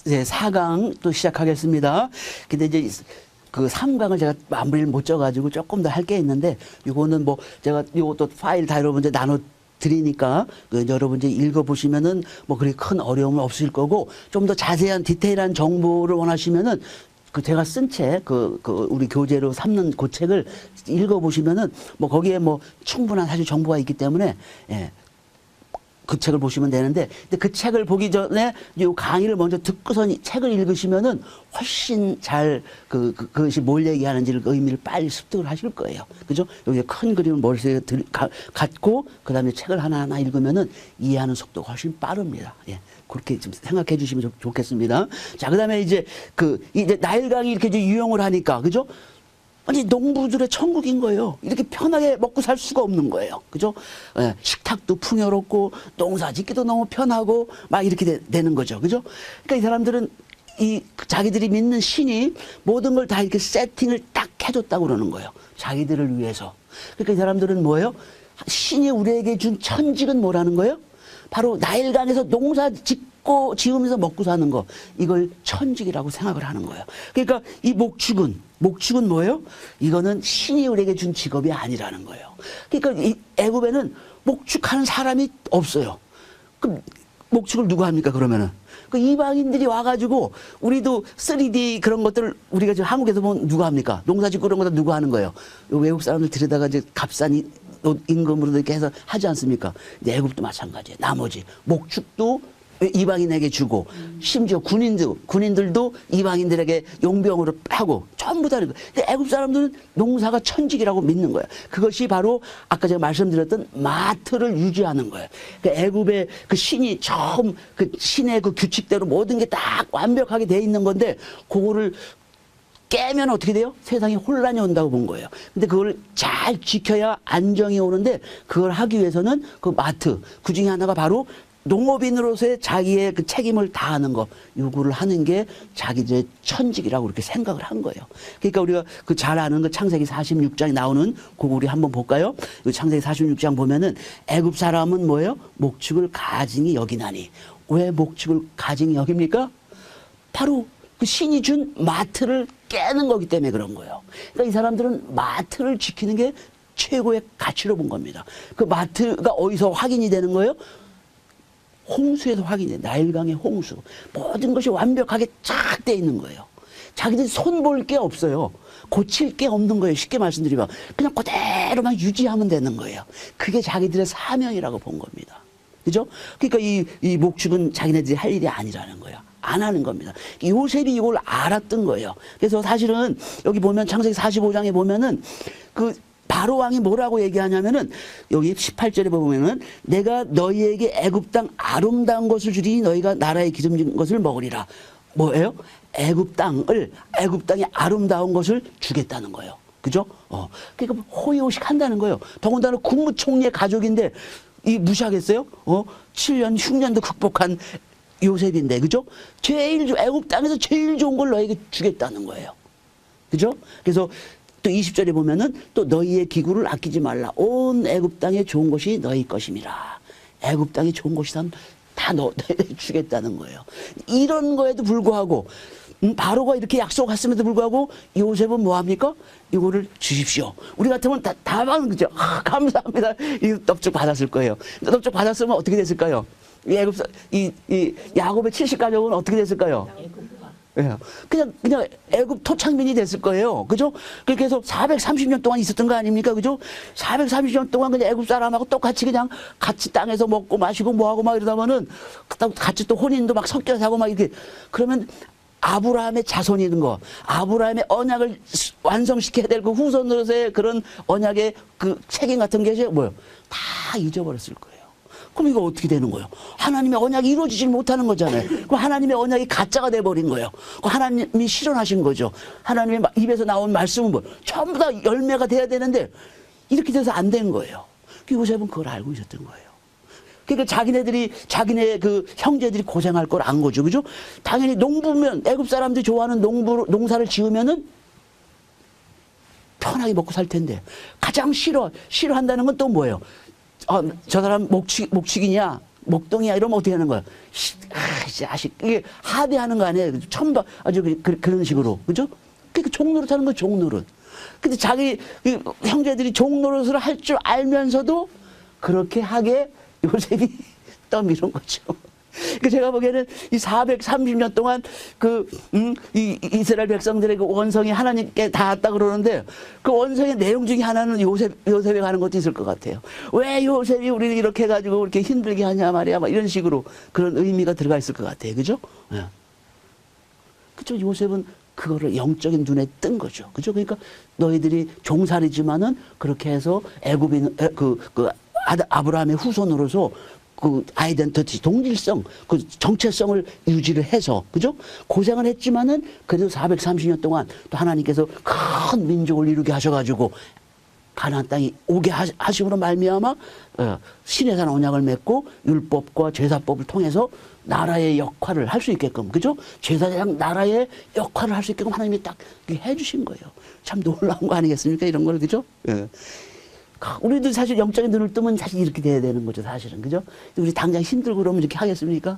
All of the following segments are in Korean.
네, 4강 또 시작하겠습니다. 근데 이제 그 3강을 제가 마무리를 못 져가지고 조금 더 할 게 있는데, 요거는 뭐 제가 요것도 파일 다 여러분들 나눠 드리니까 여러분들이 읽어보시면은 뭐 그렇게 큰 어려움은 없을 거고, 좀 더 자세한 디테일한 정보를 원하시면은 그 제가 쓴 책, 우리 교재로 삼는 그 책을 읽어보시면은 뭐 거기에 뭐 충분한 사실 정보가 있기 때문에, 예. 그 책을 보시면 되는데, 근데 그 책을 보기 전에 이 강의를 먼저 듣고서 책을 읽으시면은 훨씬 잘 그것이 뭘 얘기하는지를 그 의미를 빨리 습득을 하실 거예요. 그죠? 여기 큰 그림을 머릿속에 갖고 그다음에 책을 하나하나 읽으면은 이해하는 속도가 훨씬 빠릅니다. 예. 그렇게 좀 생각해 주시면 좋겠습니다. 자, 그다음에 이제 이제 나일강이 이렇게 이제 유용을 하니까, 그죠? 아니, 농부들의 천국인 거예요. 이렇게 편하게 먹고 살 수가 없는 거예요. 그죠? 예, 식탁도 풍요롭고, 농사 짓기도 너무 편하고, 막 이렇게 되는 거죠. 그죠? 그러니까 이 사람들은 자기들이 믿는 신이 모든 걸 다 이렇게 세팅을 딱 해줬다고 그러는 거예요. 자기들을 위해서. 그러니까 이 사람들은 뭐예요? 신이 우리에게 준 천직은 뭐라는 거예요? 바로 나일강에서 농사 짓고 지으면서 먹고 사는 거, 이걸 천직이라고 생각을 하는 거예요. 그러니까 이 목축은 뭐예요? 이거는 신이 우리에게 준 직업이 아니라는 거예요. 그러니까 이 애굽에는 목축하는 사람이 없어요. 그 목축을 누가 합니까, 그러면은? 그 이방인들이 와가지고, 우리도 3D 그런 것들을 우리가 지금 한국에서 보면 누가 합니까? 농사짓고 그런 것들 누가 하는 거예요? 외국 사람들 들여다가 이제 값싼 임금으로 이렇게 해서 하지 않습니까? 애굽도 마찬가지예요. 나머지 목축도 이방인에게 주고, 심지어 군인들도 이방인들에게 용병으로 하고, 전부 다. 근데 애굽 사람들은 농사가 천직이라고 믿는 거예요. 그것이 바로 아까 제가 말씀드렸던 마트를 유지하는 거예요. 그러니까 애굽의 그 신이 처음 그 신의 그 규칙대로 모든 게 딱 완벽하게 돼 있는 건데, 그거를 깨면 어떻게 돼요? 세상에 혼란이 온다고 본 거예요. 근데 그걸 잘 지켜야 안정이 오는데, 그걸 하기 위해서는 그 마트, 그 중에 하나가 바로 농업인으로서의 자기의 그 책임을 다하는 거, 요구를 하는 게 자기들의 천직이라고 그렇게 생각을 한 거예요. 그러니까 우리가 그 잘 아는 그 창세기 46장에 나오는 그거 우리 한번 볼까요? 그 창세기 46장 보면은 애굽 사람은 뭐예요? 목축을 가증히 여기나니. 왜 목축을 가증히 여깁니까? 바로 그 신이 준 마트를 깨는 거기 때문에 그런 거예요. 그러니까 이 사람들은 마트를 지키는 게 최고의 가치로 본 겁니다. 그 마트가 어디서 확인이 되는 거예요? 홍수에서 확인해. 나일강의 홍수. 모든 것이 완벽하게 쫙 돼 있는 거예요. 자기들이 손볼 게 없어요. 고칠 게 없는 거예요. 쉽게 말씀드리면. 그냥 그대로만 유지하면 되는 거예요. 그게 자기들의 사명이라고 본 겁니다. 그죠? 그러니까 이 목축은 자기네들이 할 일이 아니라는 거예요. 안 하는 겁니다. 요셉이 이걸 알았던 거예요. 그래서 사실은 여기 보면 창세기 45장에 보면은 바로 왕이 뭐라고 얘기하냐면은 여기 18절에 보면은 내가 너희에게 애굽 땅 아름다운 것을 주리니 너희가 나라에 기름진 것을 먹으리라. 뭐예요? 애굽 땅이 아름다운 것을 주겠다는 거예요. 그죠? 그러니까 호의호식 한다는 거예요. 더군다나 국무총리의 가족인데 무시하겠어요? 7년 흉년도 극복한 요셉인데, 그죠? 애굽 땅에서 제일 좋은 걸 너에게 주겠다는 거예요. 그죠? 그래서 또 20절에 보면은 또 너희의 기구를 아끼지 말라. 온 애굽 땅에 좋은 것이 너희 것임이라. 애굽 땅에 좋은 것이 다 너희에게 주겠다는 거예요. 이런 거에도 불구하고 바로가 이렇게 약속했음에도 불구하고 요셉은 뭐 합니까? 이거를 주십시오. 우리 같으면 다 받는 거죠. 감사합니다. 이 넙죽 받았을 거예요. 넙죽 받았으면 어떻게 됐을까요? 이 야곱의 70가족은 어떻게 됐을까요? 그냥 애굽 토착민이 됐을 거예요. 그죠? 그렇게 해서 430년 동안 있었던 거 아닙니까? 그죠? 430년 동안 그냥 애굽 사람하고 똑같이 그냥 같이 땅에서 먹고 마시고 뭐하고 막 이러다가는 같이 또 혼인도 막 섞여서 하고 막 이렇게. 그러면 아브라함의 자손이 있는 거, 아브라함의 언약을 완성시켜야 될 그 후손으로서의 그런 언약의 그 책임 같은 게 뭐예요? 다 잊어버렸을 거예요. 그럼 이거 어떻게 되는 거예요? 하나님의 언약이 이루어지지 못하는 거잖아요. 그럼 하나님의 언약이 가짜가 돼버린 거예요. 하나님이 실현하신 거죠. 하나님의 입에서 나온 말씀은 뭐 전부 다 열매가 돼야 되는데 이렇게 돼서 안 된 거예요. 요셉은 그걸 알고 있었던 거예요. 그러니까 자기네 그 형제들이 고생할 걸 안 거죠. 그죠? 당연히 농부면, 애굽 사람들이 좋아하는 농사를 지으면은 편하게 먹고 살 텐데, 가장 싫어한다는 건 또 뭐예요? 저 사람 목축이냐? 목동이야 이러면 어떻게 하는 거야? 자식 이게 하대하는 거 아니에요? 처음 봐 아주 그런 식으로 그죠? 그러니까 종노릇 하는 거 종노릇. 근데 자기 형제들이 종노릇을 할 줄 알면서도 그렇게 하게 요셉이 떠미는 거죠. 그 제가 보기에는 이 430년 동안 이 이스라엘 백성들의 그 원성이 하나님께 닿았다 그러는데 그 원성의 내용 중에 하나는 요셉에 가는 것도 있을 것 같아요. 왜 요셉이 우리를 이렇게 해가지고 이렇게 힘들게 하냐 말이야. 막 이런 식으로 그런 의미가 들어가 있을 것 같아요. 그죠? 예. 그죠? 요셉은 그거를 영적인 눈에 뜬 거죠. 그죠? 그러니까 너희들이 종살이지만은 그렇게 해서 애굽인 아브라함의 후손으로서 그 아이덴티티, 동질성, 그 정체성을 유지를 해서, 그죠? 고생을 했지만은 그래도 430년 동안 또 하나님께서 큰 민족을 이루게 하셔가지고 가나안 땅이 오게 하심으로 말미암아 신의 산 언약을 맺고 율법과 제사법을 통해서 나라의 역할을 할 수 있게끔, 그죠? 제사장 나라의 역할을 할 수 있게끔 하나님이 딱 해주신 거예요. 참 놀라운 거 아니겠습니까? 이런 걸, 그죠? 예. 우리도 사실 영적인 눈을 뜨면 사실 이렇게 돼야 되는 거죠, 사실은. 그죠? 우리 당장 힘들고 그러면 이렇게 하겠습니까?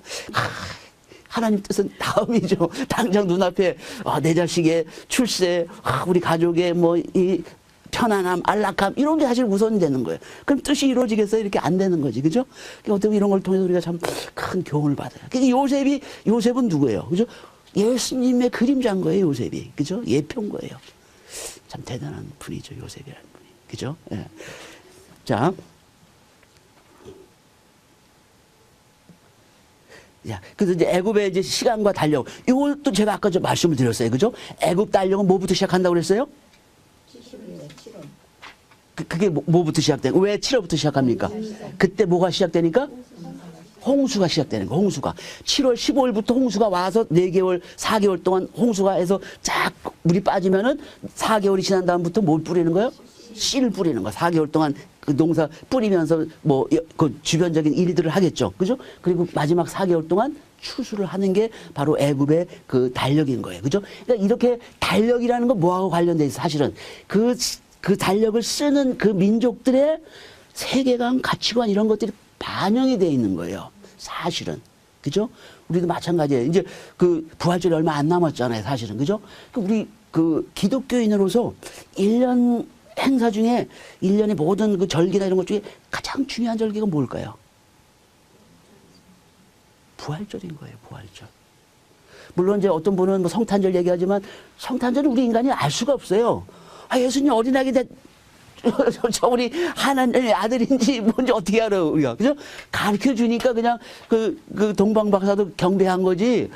하나님 뜻은 다음이죠. 당장 눈앞에, 내 자식의 출세, 우리 가족의 이 편안함, 안락함, 이런 게 사실 우선이 되는 거예요. 그럼 뜻이 이루어지겠어요? 이렇게 안 되는 거지. 그죠? 그러니까 어떻게 이런 걸 통해서 우리가 참 큰 교훈을 받아요. 그러니까 요셉은 누구예요? 그죠? 예수님의 그림자인 거예요, 요셉이. 그죠? 예표인 거예요. 참 대단한 분이죠, 요셉이라는 분이. 그죠? 예. 자. 자, 그래서 이제 애굽의 이제 시간과 달력. 이것도 제가 아까 좀 말씀을 드렸어요. 그죠? 애굽 달력은 뭐부터 시작한다고 그랬어요? 7월. 그게 뭐부터 시작돼요? 왜 7월부터 시작합니까? 그때 뭐가 시작되니까? 홍수가 시작되는 거, 홍수가. 7월 15일부터 홍수가 와서 4개월, 4개월 동안 홍수가 해서 쫙 물이 빠지면은 4개월이 지난 다음부터 뭘 뿌리는 거예요? 씨를 뿌리는 거. 4개월 동안 그 농사 뿌리면서 그 주변적인 일들을 하겠죠. 그죠? 그리고 마지막 4개월 동안 추수를 하는 게 바로 애굽의 그 달력인 거예요. 그죠? 그러니까 이렇게 달력이라는 건 뭐하고 관련돼 있어? 사실은 그 달력을 쓰는 그 민족들의 세계관, 가치관 이런 것들이 반영이 돼 있는 거예요. 사실은. 그죠? 우리도 마찬가지예요. 이제 그 부활절이 얼마 안 남았잖아요. 사실은. 그죠? 우리 그 기독교인으로서 1년 행사 중에 1년의 모든 그 절기나 이런 것 중에 가장 중요한 절기가 뭘까요? 부활절인 거예요. 부활절. 물론 이제 어떤 분은 뭐 성탄절 얘기하지만 성탄절은 우리 인간이 알 수가 없어요. 예수님 어린아기 저 우리 하나님의 아들인지 뭔지 어떻게 알아 우리가. 그죠? 가르쳐 주니까 그냥 그 동방 박사도 경배한 거지.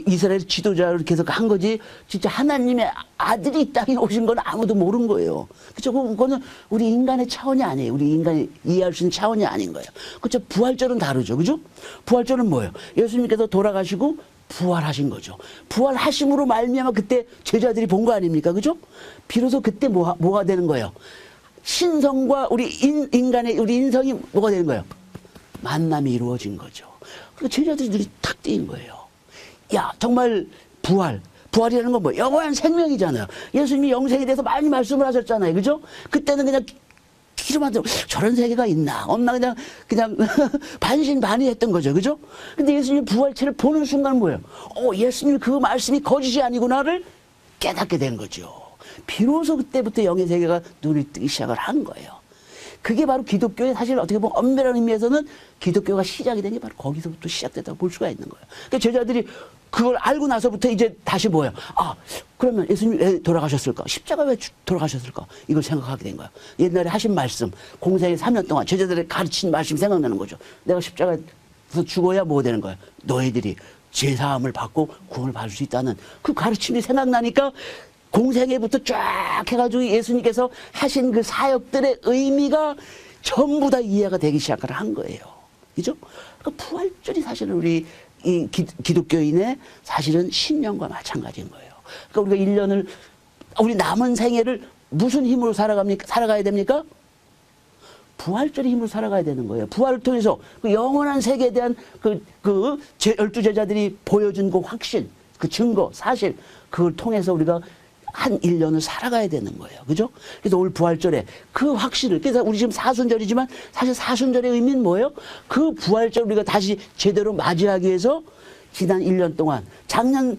이스라엘 지도자를 계속 한 거지. 진짜 하나님의 아들이 이 땅에 오신 건 아무도 모르는 거예요. 그죠? 그거는 우리 인간의 차원이 아니에요. 우리 인간이 이해할 수 있는 차원이 아닌 거예요. 그죠? 부활절은 다르죠. 그죠? 부활절은 뭐예요? 예수님께서 돌아가시고 부활하신 거죠. 부활하심으로 말미암아 그때 제자들이 본 거 아닙니까? 그죠? 비로소 그때 뭐가 되는 거예요? 신성과 우리 인간의 우리 인성이 뭐가 되는 거예요? 만남이 이루어진 거죠. 그러니까 제자들이 눈이 탁 뜨인 거예요. 야, 정말 부활이라는 건 뭐예요? 영원한 생명이잖아요. 예수님이 영생에 대해서 많이 말씀을 하셨잖아요. 그죠? 그때는 그냥 기름한테 저런 세계가 있나 없나 그냥 반신반의했던 거죠. 그죠? 근데 예수님 부활체를 보는 순간 뭐예요? 예수님 그 말씀이 거짓이 아니구나를 깨닫게 된 거죠. 비로소 그때부터 영의 세계가 눈이 뜨기 시작을 한 거예요. 그게 바로 기독교의 사실 어떻게 보면 엄밀한 의미에서는 기독교가 시작이 된 게 바로 거기서부터 시작됐다고 볼 수가 있는 거예요. 그러니까 제자들이 그걸 알고 나서부터 이제 다시 뭐예요? 그러면 예수님 왜 돌아가셨을까? 십자가 왜 돌아가셨을까? 이걸 생각하게 된 거예요. 옛날에 하신 말씀, 공생의 3년 동안 제자들의 가르친 말씀 생각나는 거죠. 내가 십자가에서 죽어야 뭐 되는 거예요? 너희들이 죄사함을 받고 구원을 받을 수 있다는 그 가르침이 생각나니까 공생애부터 쫙 해가지고 예수님께서 하신 그 사역들의 의미가 전부 다 이해가 되기 시작을 한 거예요. 그죠? 그러니까 부활절이 사실은 우리 이 기독교인의 사실은 신념과 마찬가지인 거예요. 그러니까 우리가 1년을, 우리 남은 생애를 무슨 힘으로 살아가야 됩니까? 부활절의 힘으로 살아가야 되는 거예요. 부활을 통해서 그 영원한 세계에 대한 그 12제자들이 보여준 그 확신, 그 증거, 사실, 그걸 통해서 우리가 한 1년을 살아가야 되는 거예요. 그죠? 그래서 올 부활절에 그 확신을, 그래서 우리 지금 사순절이지만 사실 사순절의 의미는 뭐예요? 그 부활절 우리가 다시 제대로 맞이하기 위해서 지난 1년 동안 작년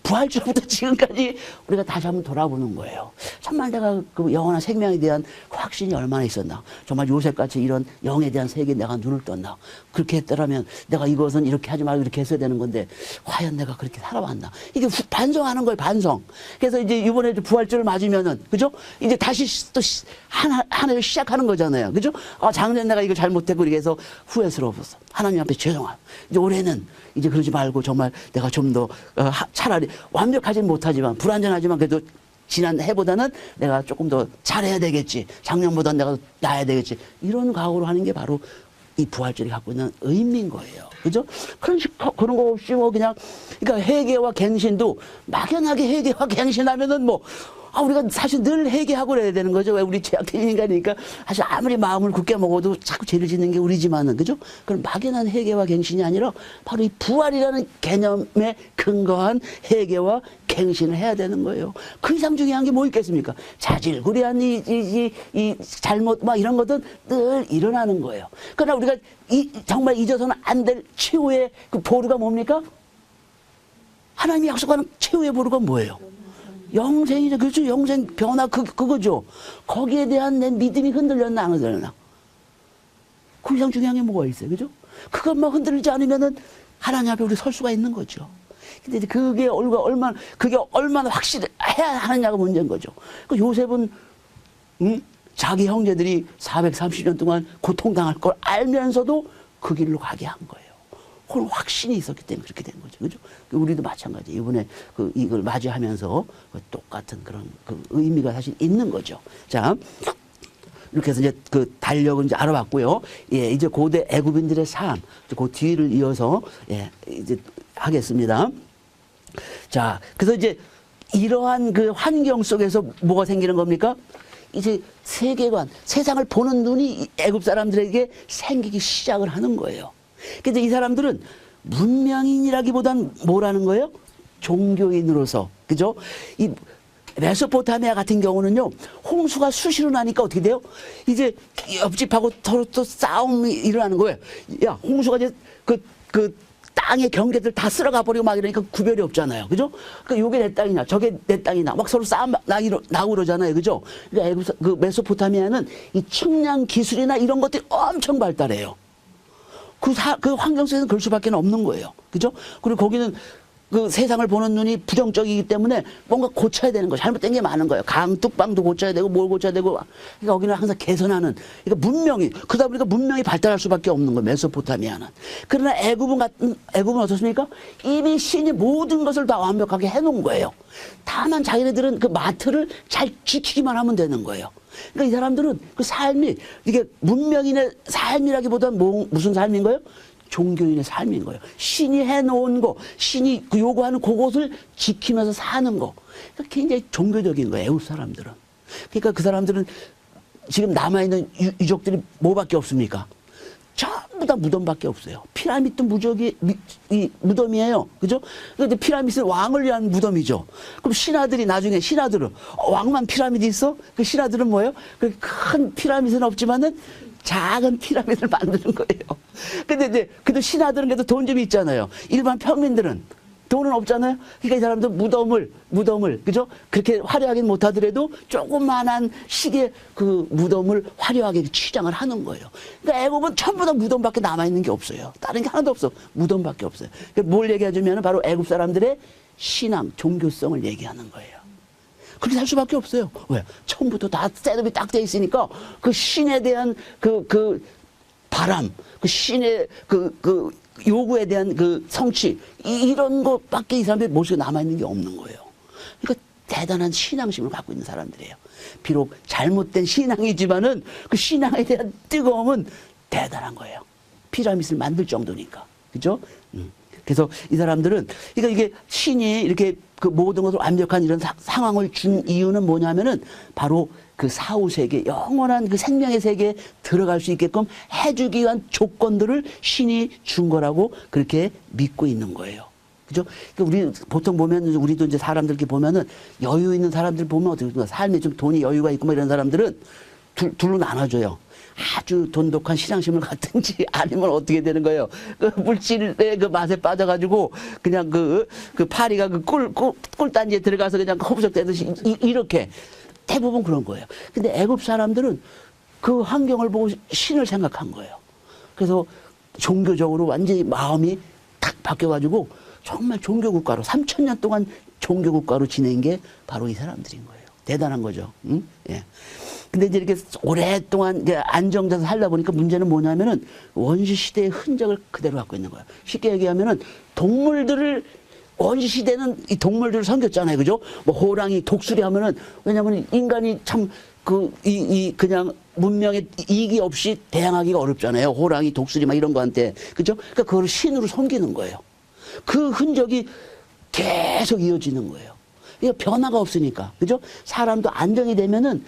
부활절부터 지금까지 우리가 다시 한번 돌아보는 거예요. 정말 내가 그 영원한 생명에 대한 확신이 얼마나 있었나. 정말 요셉같이 이런 영에 대한 세계에 내가 눈을 떴나. 그렇게 했더라면 내가 이것은 이렇게 하지 말고 이렇게 했어야 되는 건데 과연 내가 그렇게 살아왔나. 이게 반성하는 거예요. 반성. 그래서 이제 이번에 부활절을 맞으면은 그죠? 이제 다시 또 한 해를 시작하는 거잖아요. 그죠? 아, 작년 내가 이거 잘못했고 이렇게 해서 후회스러웠어. 하나님 앞에 죄송함. 이제 올해는 이제 그러지 말고 정말 내가 좀 더 차라리 완벽하진 못하지만 불완전하지만 그래도 지난 해보다는 내가 조금 더 잘해야 되겠지. 작년보다 내가 나아야 되겠지. 이런 각오로 하는 게 바로 이 부활절이 갖고 있는 의미인 거예요. 그죠? 그런 거 없이 뭐 그냥, 그러니까 회개와 갱신도 막연하게 회개와 갱신하면은 뭐, 우리가 사실 늘 회개하고 그래야 되는 거죠. 왜 우리 죄악된 인간이니까 사실 아무리 마음을 굳게 먹어도 자꾸 죄를 짓는 게 우리지만은, 그죠? 그럼 막연한 회개와 갱신이 아니라 바로 이 부활이라는 개념에 근거한 회개와 갱신을 해야 되는 거예요. 그 이상 중요한 게 뭐 있겠습니까? 자질구레한 이 잘못 막 이런 것은 늘 일어나는 거예요. 그러나 우리가 정말 잊어서는 안 될 최후의 그 보루가 뭡니까? 하나님이 약속하는 최후의 보루가 뭐예요? 영생이죠. 그렇죠. 영생 변화 그거죠. 거기에 대한 내 믿음이 흔들렸나 안 흔들렸나. 그 이상 중요한 게 뭐가 있어요. 그죠? 그것만 흔들리지 않으면은 하나님 앞에 우리 설 수가 있는 거죠. 근데 이제 그게 얼마나 확실해야 하느냐가 문제인 거죠. 그 요셉은 자기 형제들이 430년 동안 고통당할 걸 알면서도 그 길로 가게 한 거예요. 그런 확신이 있었기 때문에 그렇게 된 거죠. 그죠? 우리도 마찬가지. 이번에 이걸 맞이하면서 똑같은 그런 의미가 사실 있는 거죠. 자, 이렇게 해서 이제 그 달력을 이제 알아봤고요. 예, 이제 고대 애굽인들의 삶, 그 뒤를 이어서 예, 이제 하겠습니다. 자, 그래서 이제 이러한 그 환경 속에서 뭐가 생기는 겁니까? 이제 세계관, 세상을 보는 눈이 애굽 사람들에게 생기기 시작을 하는 거예요. 근데 이 사람들은 문명인이라기보단 뭐라는 거예요? 종교인으로서. 그죠? 이 메소포타미아 같은 경우는요, 홍수가 수시로 나니까 어떻게 돼요? 이제 옆집하고 서로 또 싸움이 일어나는 거예요. 야, 홍수가 이제 그 땅의 경계들 다 쓸어가 버리고 막 이러니까 구별이 없잖아요. 그죠? 그 요게 내 땅이냐, 저게 내 땅이냐, 막 서로 싸움 나고 그러잖아요. 그죠? 그러니까 그 메소포타미아는 이 측량 기술이나 이런 것들이 엄청 발달해요. 그 환경 속에서는 그럴 수밖에 없는 거예요. 그죠? 그리고 거기는 그 세상을 보는 눈이 부정적이기 때문에 뭔가 고쳐야 되는 거예요. 잘못된 게 많은 거예요. 강뚝방도 고쳐야 되고 뭘 고쳐야 되고. 그러니까 거기는 항상 개선하는. 그러니까 그러다 보니까 문명이 발달할 수밖에 없는 거예요. 메소포타미아는. 그러나 애굽은 어떻습니까? 이미 신이 모든 것을 다 완벽하게 해놓은 거예요. 다만 자기네들은 그 마트를 잘 지키기만 하면 되는 거예요. 그러니까 이 사람들은 그 삶이 이게 문명인의 삶이라기보다는 무슨 삶인 거예요? 종교인의 삶인 거예요. 신이 해놓은 거, 신이 요구하는 그것을 지키면서 사는 거. 그러니까 굉장히 종교적인 거예요. 애국 사람들은. 그러니까 그 사람들은 지금 남아있는 유적들이 뭐밖에 없습니까? 전부 다 무덤밖에 없어요. 피라미드도 무덤이에요. 그죠? 근데 피라미드는 왕을 위한 무덤이죠. 그럼 나중에 신하들은 왕만 피라미드 있어? 그 신하들은 뭐예요? 그 큰 피라미드는 없지만은 작은 피라미드를 만드는 거예요. 근데 이제 그래도 신하들은 그래도 돈 좀 있잖아요. 일반 평민들은 돈은 없잖아요. 그러니까 이 사람들 무덤을 그죠? 그렇게 화려하긴 못하더라도 조그만한 식의 그 무덤을 화려하게 치장을 하는 거예요. 그러니까 애굽은 전부 다 무덤밖에 남아있는 게 없어요. 다른 게 하나도 없어. 무덤밖에 없어요. 그러니까 뭘 얘기해주면 바로 애굽 사람들의 신앙, 종교성을 얘기하는 거예요. 그렇게 살 수밖에 없어요. 왜? 처음부터 다 셋업이 딱 돼 있으니까 그 신에 대한 그 바람, 그 신의 그 요구에 대한 그 성취, 이런 것밖에 이 사람들의 모습에 남아있는 게 없는 거예요. 그러니까 대단한 신앙심을 갖고 있는 사람들이에요. 비록 잘못된 신앙이지만은 그 신앙에 대한 뜨거움은 대단한 거예요. 피라미드를 만들 정도니까. 그죠? 그래서 이 사람들은, 그러니까 이게 신이 이렇게 그 모든 것을 완벽한 이런 상황을 준 이유는 뭐냐면은 바로 그 사후세계, 영원한 그 생명의 세계에 들어갈 수 있게끔 해주기 위한 조건들을 신이 준 거라고 그렇게 믿고 있는 거예요. 그죠? 그러니까 우리 보통 보면 우리도 이제 사람들 이렇게 보면은 여유 있는 사람들 보면 어떻게 보면 삶에 좀 돈이 여유가 있고 뭐 이런 사람들은 둘로 나눠져요. 아주 돈독한 시장심을 갖든지 아니면 어떻게 되는 거예요? 그 물질의 그 맛에 빠져가지고 그냥 그 파리가 그 꿀단지에 들어가서 그냥 허부적대듯이 이렇게 대부분 그런 거예요. 근데 애굽 사람들은 그 환경을 보고 신을 생각한 거예요. 그래서 종교적으로 완전히 마음이 탁 바뀌어가지고 정말 종교국가로 3,000년 동안 종교국가로 지낸 게 바로 이 사람들인 거예요. 대단한 거죠. 응? 예. 근데 이제 이렇게 오랫동안 이제 안정돼서 살다 보니까 문제는 뭐냐면은 원시 시대의 흔적을 그대로 갖고 있는 거예요. 쉽게 얘기하면은 동물들을 원시 시대는 이 동물들을 섬겼잖아요. 그죠? 뭐 호랑이, 독수리 하면은 왜냐면 인간이 참 그냥 문명에 이익이 없이 대항하기가 어렵잖아요. 호랑이, 독수리 막 이런 거한테. 그죠? 그러니까 그걸 신으로 섬기는 거예요. 그 흔적이 계속 이어지는 거예요. 이거 변화가 없으니까. 그죠? 사람도 안정이 되면은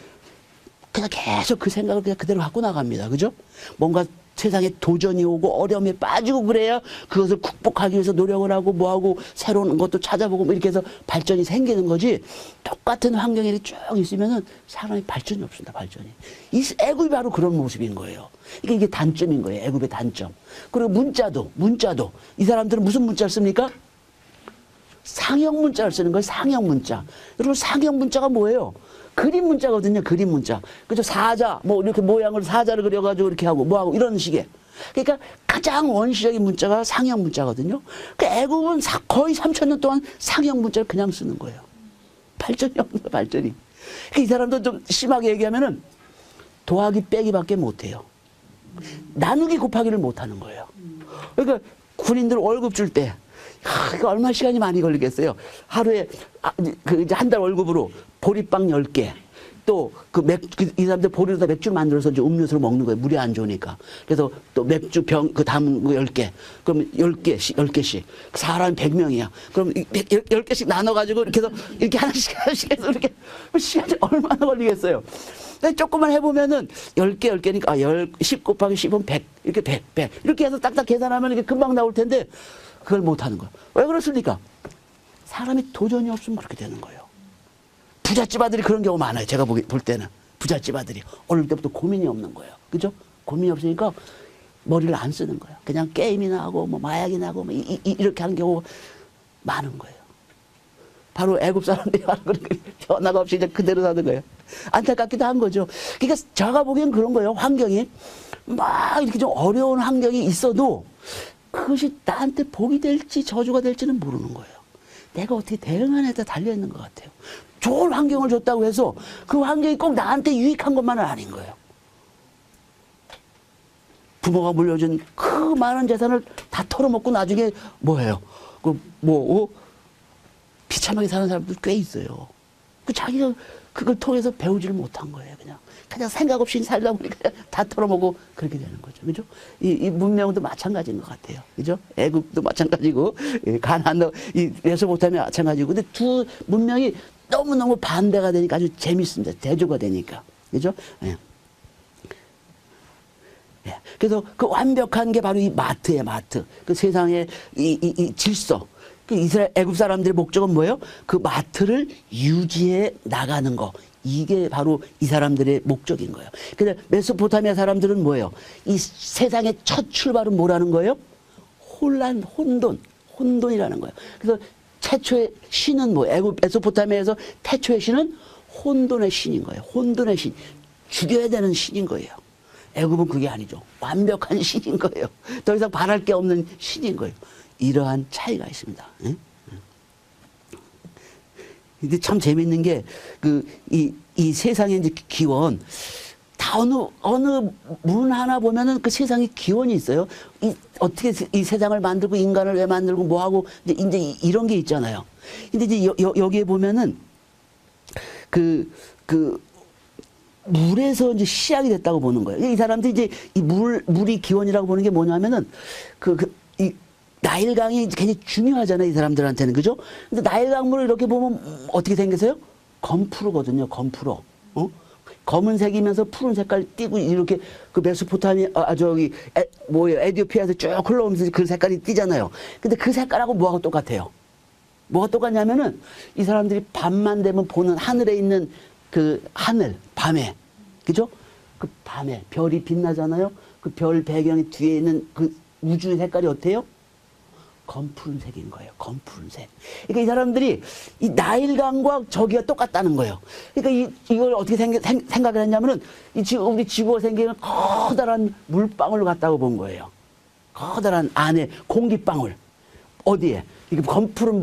그냥 계속 그 생각을 그냥 그대로 갖고 나갑니다. 그죠? 뭔가 세상에 도전이 오고 어려움에 빠지고 그래야 그것을 극복하기 위해서 노력을 하고 뭐하고 새로운 것도 찾아보고 뭐 이렇게 해서 발전이 생기는 거지 똑같은 환경에 쭉 있으면은 사람이 발전이 없습니다. 발전이. 이 애굽이 바로 그런 모습인 거예요. 이게 단점인 거예요. 애굽의 단점. 그리고 문자도 이 사람들은 무슨 문자를 씁니까? 상형 문자를 쓰는 거예요. 상형 문자. 여러분 상형 문자가 뭐예요? 그림 문자거든요. 그림 문자. 그죠? 사자, 뭐 이렇게 모양을 사자를 그려가지고 이렇게 하고 뭐하고 이런 식의. 그러니까 가장 원시적인 문자가 상형 문자거든요. 그 애굽은 거의 3,000년 동안 상형 문자를 그냥 쓰는 거예요. 발전이 없는 거예요. 발전이. 이 사람도 좀 심하게 얘기하면은 더하기 빼기밖에 못해요. 나누기 곱하기를 못하는 거예요. 그러니까 군인들 월급 줄 때 이거 얼마 시간이 많이 걸리겠어요. 하루에 이제 한 달 월급으로 보리빵 10개. 또 이 사람들 보리로 다 맥주를 만들어서 이제 음료수로 먹는 거예요. 물이 안 좋으니까. 그래서 또 맥주 담은 거 10개. 그럼 10개씩. 사람 100명이야. 그럼 10개씩 나눠가지고 이렇게 해서 이렇게 하나씩 해서 이렇게 시간이 얼마나 걸리겠어요. 조금만 해보면은 10개니까 10 곱하기 10은 100. 이렇게 100. 이렇게 해서 딱딱 계산하면 이게 금방 나올 텐데 그걸 못 하는 거예요. 왜 그렇습니까? 사람이 도전이 없으면 그렇게 되는 거예요. 부잣집 아들이 그런 경우 많아요. 제가 볼 때는. 부잣집 아들이. 어릴 때부터 고민이 없는 거예요. 그죠? 고민이 없으니까 머리를 안 쓰는 거예요. 그냥 게임이나 하고, 뭐 마약이나 하고, 뭐 이렇게 하는 경우 많은 거예요. 바로 애굽 사람들이 바로 그렇게 변화가 없이 이제 그대로 사는 거예요. 안타깝기도 한 거죠. 그러니까 제가 보기엔 그런 거예요. 환경이. 막 이렇게 좀 어려운 환경이 있어도 그것이 나한테 복이 될지 저주가 될지는 모르는 거예요. 내가 어떻게 대응하냐에 따라 달려있는 것 같아요. 좋은 환경을 줬다고 해서 그 환경이 꼭 나한테 유익한 것만은 아닌 거예요. 부모가 물려준 그 많은 재산을 다 털어먹고 나중에 뭐예요? 비참하게 사는 사람들 꽤 있어요. 자기가 그걸 통해서 배우지를 못한 거예요. 그냥 생각 없이 살다 보니까 다 털어먹고 그렇게 되는 거죠. 그죠? 이 문명도 마찬가지인 것 같아요. 그죠? 애굽도 마찬가지고, 가나안도, 이 메소포타미아 마찬가지고. 근데 두 문명이 너무너무 반대가 되니까 아주 재밌습니다. 대조가 되니까. 그죠? 예. 예. 그래서 그 완벽한 게 바로 이 마트예요, 마트. 그 세상의 이 질서. 그 애굽 사람들의 목적은 뭐예요? 그 마트를 유지해 나가는 거. 이게 바로 이 사람들의 목적인 거예요. 근데 메소포타미아 사람들은 뭐예요? 이 세상의 첫 출발은 뭐라는 거예요? 혼돈이라는 거예요. 그래서 최초의 신은 애굽 메소포타미아에서 태초의 신은 혼돈의 신인 거예요. 혼돈의 신. 죽여야 되는 신인 거예요. 애굽은 그게 아니죠. 완벽한 신인 거예요. 더 이상 바랄 게 없는 신인 거예요. 이러한 차이가 있습니다. 예? 근데 참 재밌는 게, 이 세상의 이제 기원, 다 어느 문 하나 보면은 그 세상에 기원이 있어요. 어떻게 이 세상을 만들고 인간을 왜 만들고 뭐하고, 이제 이런 게 있잖아요. 근데 이제 여기에 보면은, 물에서 이제 시작이 됐다고 보는 거예요. 이 사람들이 이제 물이 기원이라고 보는 게 뭐냐면은, 나일강이 굉장히 중요하잖아요. 이 사람들한테는. 그죠? 근데 나일강물을 이렇게 보면 어떻게 생겼어요? 건프로거든요. 건프로. 검은색이면서 푸른 색깔 띄고 이렇게 그 메소포타미아 에디오피아에서 쭉 흘러오면서 그 색깔이 띄잖아요. 근데 그 색깔하고 뭐하고 똑같아요? 뭐가 똑같냐면은 이 사람들이 밤만 되면 보는 하늘에 있는 그 하늘 밤에 그죠? 그 밤에 별이 빛나잖아요. 그 별 배경이 뒤에 있는 그 우주의 색깔이 어때요? 검푸른색인 거예요. 검푸른색. 그러니까 이 사람들이 이 나일강과 저기가 똑같다는 거예요. 그러니까 이걸 어떻게 생각을 했냐면은 우리 지구가 생기는 커다란 물방울 같다고 본 거예요. 커다란 안에 공기방울. 어디에? 이게 검푸른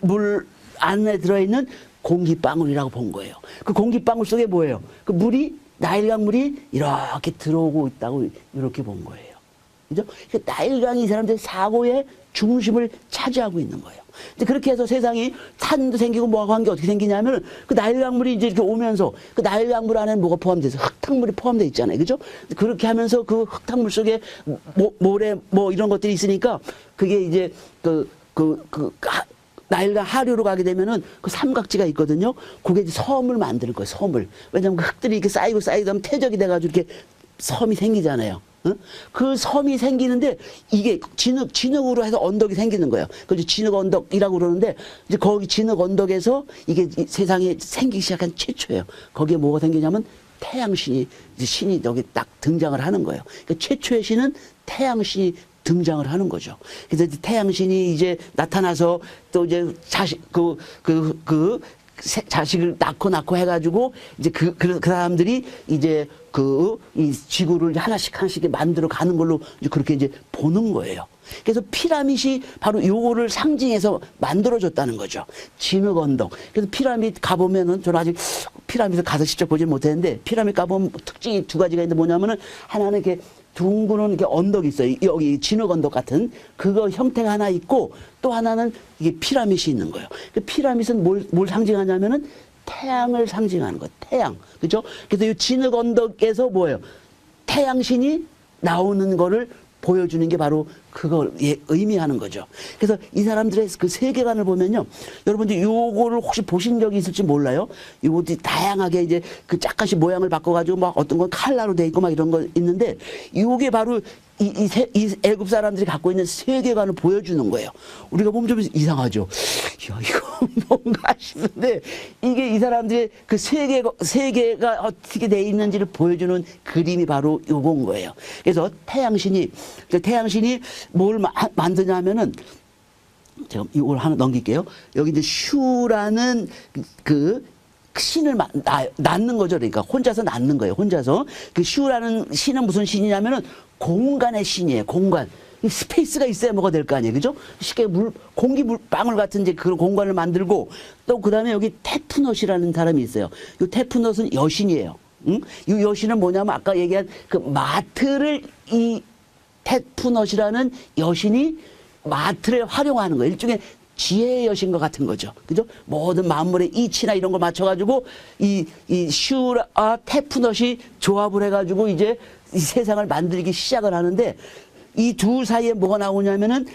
물 안에 들어있는 공기방울이라고 본 거예요. 그 공기방울 속에 뭐예요? 그 물이, 나일강 물이 이렇게 들어오고 있다고 이렇게 본 거예요. 그죠? 그러니까 나일강이 이 사람들의 사고의 중심을 차지하고 있는 거예요. 이제 그렇게 해서 세상이 산도 생기고 뭐하고 한 게 어떻게 생기냐면 그 나일강물이 이제 이렇게 오면서 그 나일강물 안에 뭐가 포함돼서 흙탕물이 포함되어 있잖아요. 그죠? 그렇게 하면서 그 흙탕물 속에 모래 뭐 이런 것들이 있으니까 그게 이제 나일강 하류로 가게 되면은 그 삼각지가 있거든요. 그게 이제 섬을 만드는 거예요. 섬을. 왜냐면 그 흙들이 이렇게 쌓이고 하면 퇴적이 돼가지고 이렇게 섬이 생기잖아요. 그 섬이 생기는데 이게 진흙으로 해서 언덕이 생기는 거예요. 그래서 진흙 언덕이라고 그러는데 이제 거기 진흙 언덕에서 이게 세상에 생기기 시작한 최초예요. 거기에 뭐가 생기냐면 태양신이 이제 신이 여기 딱 등장을 하는 거예요. 그러니까 최초의 신은 태양신이 등장을 하는 거죠. 그래서 이제 태양신이 이제 나타나서 또 이제 자식을 낳고 해가지고 이제 그 사람들이 이제 이 지구를 하나씩 만들어 가는 걸로 이제 그렇게 이제 보는 거예요. 그래서 피라밋이 바로 요거를 상징해서 만들어졌다는 거죠. 진흙 언덕. 그래서 피라밋 가보면은 저는 아직 피라밋을 가서 직접 보지 못했는데 피라밋 가보면 특징이 두 가지가 있는데 뭐냐면은 하나는 이렇게 둥그런 이렇게 언덕이 있어요. 여기 진흙 언덕 같은 그거 형태가 하나 있고 또 하나는 이게 피라밋이 있는 거예요. 그 피라밋은 뭘 상징하냐면은 태양을 상징하는 거예요. 태양. 그죠? 그래서 이 진흙 언덕에서 뭐예요? 태양신이 나오는 거를 보여주는 게 바로 그걸 의미하는 거죠. 그래서 이 사람들의 그 세계관을 보면요. 여러분들 요거를 혹시 보신 적이 있을지 몰라요. 요것도 다양하게 이제 그 짝같이 모양을 바꿔가지고 막 어떤 건 칼라로 돼 있고 막 이런 거 있는데 요게 바로 이 애굽 사람들이 갖고 있는 세계관을 보여주는 거예요. 우리가 보면 좀 이상하죠. 야, 이거 뭔가 싶은데 이게 이 사람들의 그 세계가 어떻게 돼 있는지를 보여주는 그림이 바로 요건 거예요. 그래서 태양신이 뭘 만드냐면은 제가 이걸 하나 넘길게요. 여기 이제 슈라는 그 신을 낳는 거죠. 그러니까 혼자서 낳는 거예요. 혼자서. 그 슈라는 신은 무슨 신이냐면은 공간의 신이에요. 공간. 이 스페이스가 있어야 뭐가 될 거 아니에요. 그죠? 쉽게 공기 물방울 같은 이제 그런 공간을 만들고 또 그 다음에 여기 테프넛이라는 사람이 있어요. 이 테프넛은 여신이에요. 응? 이 여신은 뭐냐면 아까 얘기한 그 마트를 이 테프넛이라는 여신이 마트를 활용하는 거예요. 일종의 지혜의 여신과 같은 거죠. 그죠? 모든 만물의 이치나 이런 걸 맞춰가지고 이 슈라 테프넛이 조합을 해가지고 이제 이 세상을 만들기 시작을 하는데 이 둘 사이에 뭐가 나오냐면은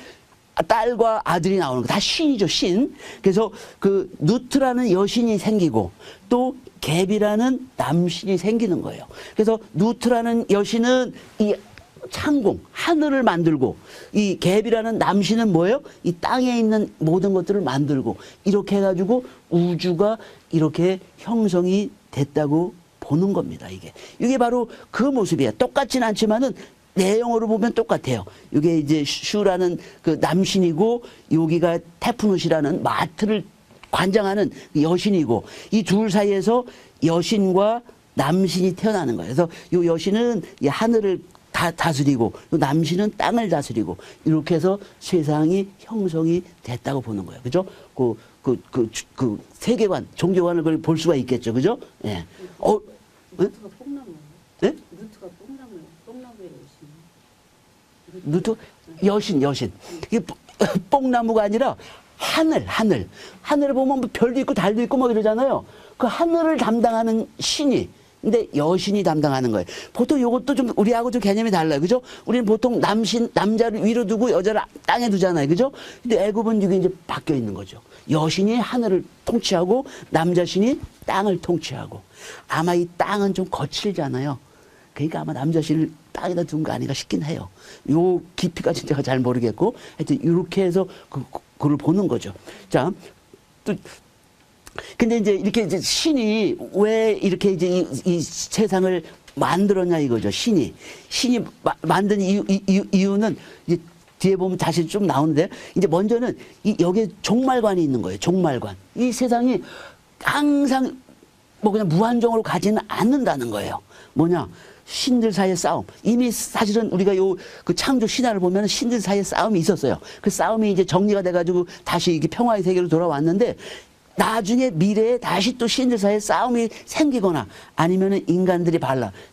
딸과 아들이 나오는 거. 다 신이죠, 신. 그래서 그 누트라는 여신이 생기고 또 갭이라는 남신이 생기는 거예요. 그래서 누트라는 여신은 이 창공, 하늘을 만들고 이 갭이라는 남신은 뭐예요? 이 땅에 있는 모든 것들을 만들고 이렇게 해가지고 우주가 이렇게 형성이 됐다고 보는 겁니다. 이게 바로 그 모습이에요. 똑같진 않지만은 내용으로 보면 똑같아요. 이게 이제 슈라는 그 남신이고 여기가 테프넛이라는 마트를 관장하는 여신이고 이 둘 사이에서 여신과 남신이 태어나는 거예요. 그래서 이 여신은 이 하늘을 다스리고 또 남신은 땅을 다스리고 이렇게 해서 세상이 형성이 됐다고 보는 거예요. 그죠? 그 세계관, 종교관을 볼 수가 있겠죠. 그죠? 예. 누트가 뽕나무예요. 네? 누트가 뽕나무의 여신. 이게 뽕나무가 아니라 하늘을 보면 뭐 별도 있고 달도 있고 뭐 이러잖아요. 그 하늘을 담당하는 신이 근데 여신이 담당하는 거예요. 보통 이것도 좀 우리하고 좀 개념이 달라요. 그죠? 우리는 보통 남자를 위로 두고 여자를 땅에 두잖아요. 그죠? 근데 애굽은 이게 이제 바뀌어 있는 거죠. 여신이 하늘을 통치하고 남자신이 땅을 통치하고. 아마 이 땅은 좀 거칠잖아요. 그러니까 아마 남자신을 땅에다 둔 거 아닌가 싶긴 해요. 요 깊이까지 제가 잘 모르겠고 하여튼 이렇게 해서 그걸 보는 거죠. 자, 또 근데 이제 이렇게 이제 신이 왜 이렇게 이제 이 세상을 만들었냐 이거죠. 신이 만든 이유는 이제 뒤에 보면 다시 좀 나오는데 이제 먼저는 여기에 종말관이 있는 거예요. 종말관. 이 세상이 항상 뭐 그냥 무한정으로 가지는 않는다는 거예요. 뭐냐? 신들 사이의 싸움. 이미 사실은 우리가 그 창조 신화를 보면 신들 사이의 싸움이 있었어요. 그 싸움이 이제 정리가 돼가지고 다시 이게 평화의 세계로 돌아왔는데 나중에 미래에 다시 또 신들 사이에 싸움이 생기거나 아니면은 인간들이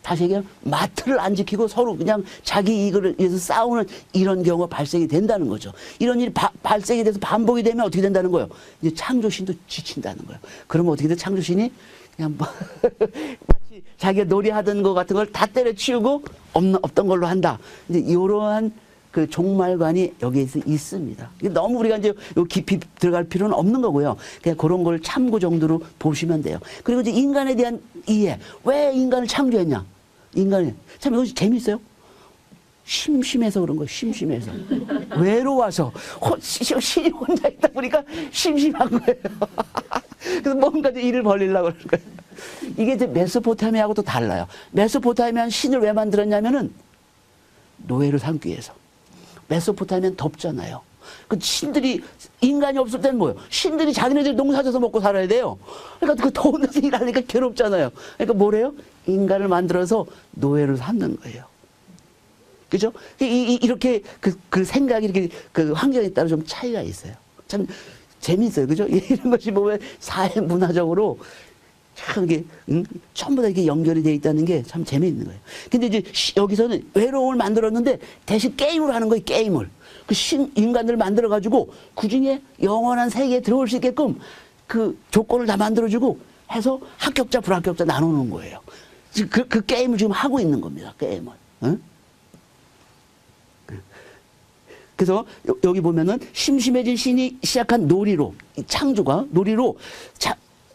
다시 얘기하면 마트를 안 지키고 서로 그냥 자기 이익을 위해서 싸우는 이런 경우가 발생이 된다는 거죠. 이런 일이 발생이 돼서 반복이 되면 어떻게 된다는 거예요? 이제 창조신도 지친다는 거예요. 그러면 어떻게 돼? 창조신이 그냥 마치 자기가 놀이하던 거 같은 걸 다 때려치우고 없던 걸로 한다. 이제 이러한 그 종말관이 여기에서 있습니다. 너무 우리가 이제 요 깊이 들어갈 필요는 없는 거고요. 그냥 그런 걸 참고 정도로 보시면 돼요. 그리고 이제 인간에 대한 이해. 왜 인간을 창조했냐? 참 이것이 재밌어요. 심심해서 그런 거예요. 심심해서. 외로워서. 신이 혼자 있다 보니까 심심한 거예요. 그래서 뭔가 일을 벌리려고 그러는 거예요. 이게 이제 메소포타미아하고 또 달라요. 메소포타미아는 신을 왜 만들었냐면은 노예를 삼기 위해서. 메소포타미아는 덥잖아요. 그 신들이 인간이 없을 때는 뭐예요? 신들이 자기네들 농사져서 먹고 살아야 돼요. 그러니까 그 더운 데서 일하니까 괴롭잖아요. 그러니까 뭐래요? 인간을 만들어서 노예를 삼는 거예요. 그죠? 이렇게 그 생각이 이렇게 그 환경에 따라 좀 차이가 있어요. 참 재밌어요. 그죠? 이런 것이 보면 사회 문화적으로 참 이게 전부 다 이렇게 연결이 돼 있다는 게 참 재미있는 거예요. 근데 이제 여기서는 외로움을 만들었는데 대신 게임을 하는 거예요. 게임을. 그 인간들을 만들어 가지고 그 중에 영원한 세계에 들어올 수 있게끔 그 조건을 다 만들어주고 해서 합격자 불합격자 나누는 거예요. 그 게임을 지금 하고 있는 겁니다. 게임을. 응? 그래서 여기 보면은 심심해진 신이 시작한 놀이로 창조가 놀이로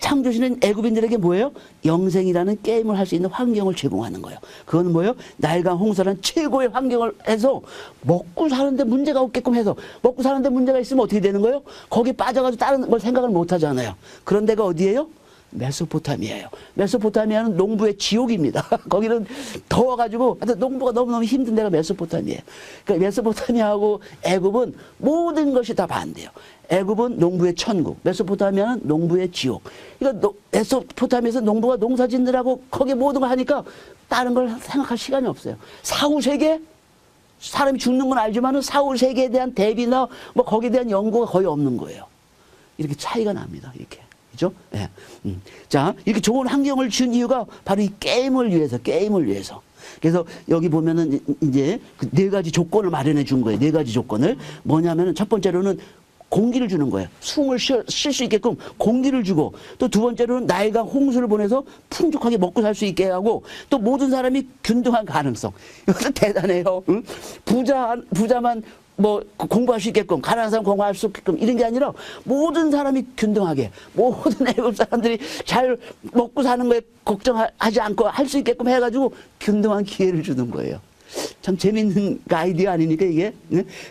창조신은 애굽인들에게 뭐예요? 영생이라는 게임을 할 수 있는 환경을 제공하는 거예요. 그건 뭐예요? 나일강 홍수라는 최고의 환경을 해서 먹고 사는데 문제가 없게끔 해서 먹고 사는데 문제가 있으면 어떻게 되는 거예요? 거기에 빠져가지고 다른 걸 생각을 못 하잖아요. 그런 데가 어디예요? 메소포타미아예요. 메소포타미아는 농부의 지옥입니다. 거기는 더워가지고 농부가 너무너무 힘든 데가 메소포타미아예요. 그러니까 메소포타미아하고 애굽은 모든 것이 다 반대예요. 애굽은 농부의 천국, 메소포타미아는 농부의 지옥. 그러니까 메소포타미아에서 농부가 농사 짓느라고 거기에 모든 걸 하니까 다른 걸 생각할 시간이 없어요. 사후세계? 사람이 죽는 건 알지만은 사후세계에 대한 대비나 뭐 거기에 대한 연구가 거의 없는 거예요. 이렇게 차이가 납니다. 이렇게. 그죠? 예. 자, 이렇게 좋은 환경을 준 이유가 바로 이 게임을 위해서. 그래서 여기 보면은 이제 그 네 가지 조건을 마련해 준 거예요. 네 가지 조건을. 뭐냐면은 첫 번째로는 공기를 주는 거예요. 숨을 쉴 수 있게끔 공기를 주고, 또 두 번째로는 나일강 홍수를 보내서 풍족하게 먹고 살 수 있게 하고, 또 모든 사람이 균등한 가능성. 이것도 대단해요. 응? 부자만 뭐 공부할 수 있게끔, 가난한 사람 공부할 수 있게끔 이런 게 아니라 모든 사람이 균등하게, 모든 애국 사람들이 잘 먹고 사는 거에 걱정하지 않고 할 수 있게끔 해가지고 균등한 기회를 주는 거예요. 참 재밌는 아이디어 아닙니까 이게?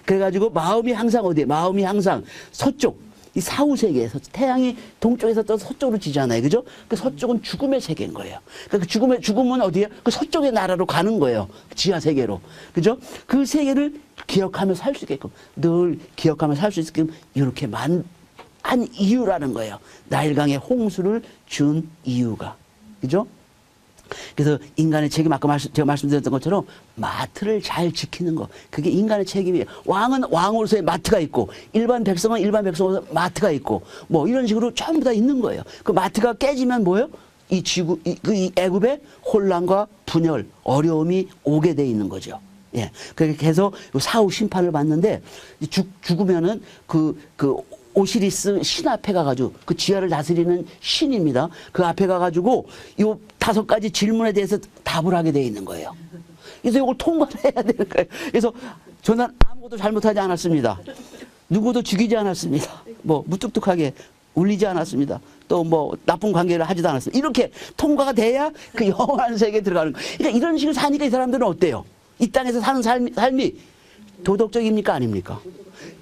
그래가지고 마음이 항상 어디에? 마음이 항상 서쪽, 이 사후세계에서 태양이 동쪽에서 떠서 서쪽으로 지잖아요. 그죠? 그 서쪽은 죽음의 세계인 거예요. 그 죽음은 어디에? 그 서쪽의 나라로 가는 거예요. 지하세계로. 그죠? 그 세계를 기억하며 살 수 있게끔, 늘 기억하며 살 수 있게끔 이렇게 한 이유라는 거예요. 나일강의 홍수를 준 이유가. 그죠? 그래서 인간의 책임, 아까 제가 말씀드렸던 것처럼 마트를 잘 지키는 거, 그게 인간의 책임이에요. 왕은 왕으로서의 마트가 있고, 일반 백성은 일반 백성으로서 마트가 있고, 뭐 이런 식으로 전부 다 있는 거예요. 그 마트가 깨지면 뭐예요? 이 애굽에 혼란과 분열, 어려움이 오게 돼 있는 거죠. 예. 그렇게 해서 사후 심판을 받는데, 죽으면은 오시리스 신 앞에 가가지고 그 지하를 다스리는 신입니다. 그 앞에 가가지고 요 5가지 질문에 대해서 답을 하게 돼 있는 거예요. 그래서 이걸 통과를 해야 되는 거예요. 그래서 저는 아무것도 잘못하지 않았습니다. 누구도 죽이지 않았습니다. 뭐 무뚝뚝하게 울리지 않았습니다. 또 뭐 나쁜 관계를 하지도 않았습니다. 이렇게 통과가 돼야 그 영원한 세계에 들어가는 거예요. 그러니까 이런 식으로 사니까 이 사람들은 어때요? 이 땅에서 사는 삶이 도덕적입니까? 아닙니까?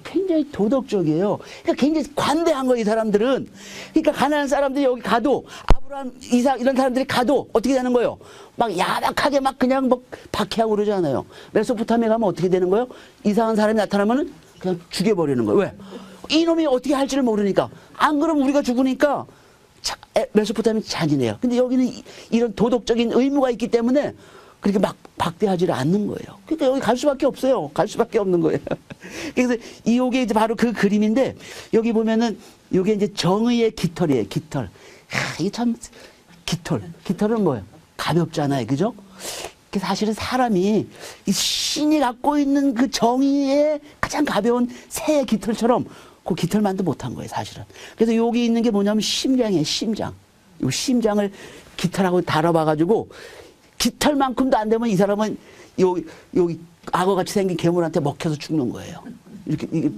굉장히 도덕적이에요. 그러니까 굉장히 관대한 거예요, 이 사람들은. 그러니까 가난한 사람들이 여기 가도, 아브라함, 이삭 이런 사람들이 가도 어떻게 되는 거예요? 막 야박하게 막 그냥 뭐 박해하고 그러잖아요. 메소포타미아 가면 어떻게 되는 거예요? 이상한 사람이 나타나면은 그냥 죽여버리는 거예요. 왜? 이놈이 어떻게 할지를 모르니까. 안 그러면 우리가 죽으니까 메소포타미아 잔인해요. 근데 여기는 이런 도덕적인 의무가 있기 때문에 그렇게 막 박대하지를 않는 거예요. 그러니까 여기 갈 수밖에 없어요. 갈 수밖에 없는 거예요. 그래서 이게 이제 바로 그 그림인데 여기 보면은 이게 이제 정의의 깃털이에요. 깃털. 이게 참 깃털은 뭐예요? 가볍잖아요. 그죠? 사실은 사람이 이 신이 갖고 있는 그 정의의 가장 가벼운 새의 깃털처럼 그 깃털만도 못한 거예요, 사실은. 그래서 여기 있는 게 뭐냐면 심장이에요, 심장. 이 심장을 깃털하고 달아봐가지고 깃털만큼도 안 되면 이 사람은 여기 악어같이 생긴 괴물한테 먹혀서 죽는 거예요. 이렇게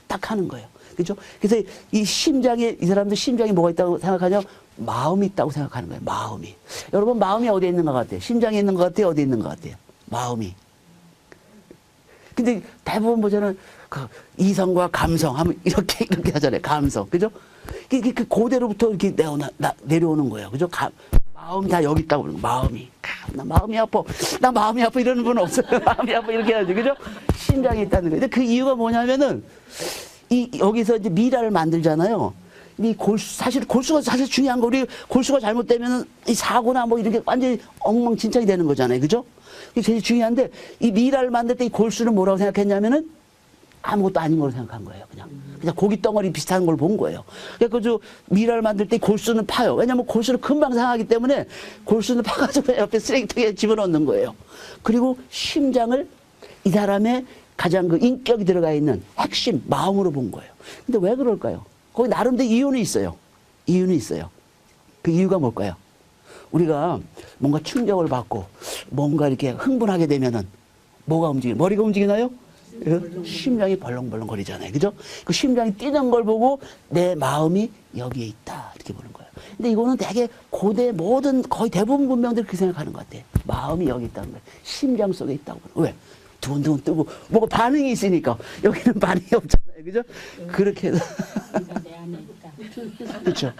딱 하는 거예요. 그죠? 그래서 이 심장에, 이 사람들 심장에 뭐가 있다고 생각하냐? 마음이 있다고 생각하는 거예요. 마음이. 여러분, 마음이 어디에 있는 것 같아요? 심장에 있는 것 같아요? 어디에 있는 것 같아요? 마음이. 근데 대부분 보자는 그 이성과 감성 하면 이렇게 하잖아요. 감성. 그죠? 그 고대로부터 이렇게 내려오는 거예요. 그죠? 마음이 다 여기 있다고 그러는 거예요. 마음이. 나 마음이 아파. 나 마음이 아파. 이러는 분 없어요. 마음이 아파. 이렇게 해야지. 그죠? 심장이 있다는 거예요. 근데 그 이유가 뭐냐면은 여기서 이제 미라를 만들잖아요. 사실 골수가 사실 중요한 거. 우리 골수가 잘못되면은 이 사고나 뭐 이렇게 완전히 엉망진창이 되는 거잖아요. 그죠? 이게 제일 중요한데 이 미라를 만들 때 이 골수는 뭐라고 생각했냐면은 아무것도 아닌 걸로 생각한 거예요. 그냥 고기 덩어리 비슷한 걸 본 거예요. 그래서 미라를 만들 때 골수는 파요. 왜냐면 골수는 금방 상하기 때문에 골수는 파가지고 옆에 쓰레기통에 집어넣는 거예요. 그리고 심장을 이 사람의 가장 그 인격이 들어가 있는 핵심, 마음으로 본 거예요. 근데 왜 그럴까요? 거기 나름대로 이유는 있어요. 이유는 있어요. 그 이유가 뭘까요? 우리가 뭔가 충격을 받고 뭔가 이렇게 흥분하게 되면은 뭐가 움직여요? 머리가 움직이나요? 심장이 벌렁벌렁 거리잖아요. 그죠? 그 심장이 뛰는 걸 보고 내 마음이 여기에 있다. 이렇게 보는 거예요. 근데 이거는 되게 고대 모든 거의 대부분 문명들이 그렇게 생각하는 것 같아요. 마음이 여기 있다는 거예요. 심장 속에 있다고. 왜? 두근두근 뜨고 뭐가 반응이 있으니까 여기는 반응이 없잖아요. 그죠? 그렇게 해서 내 안에 있다. 그렇죠.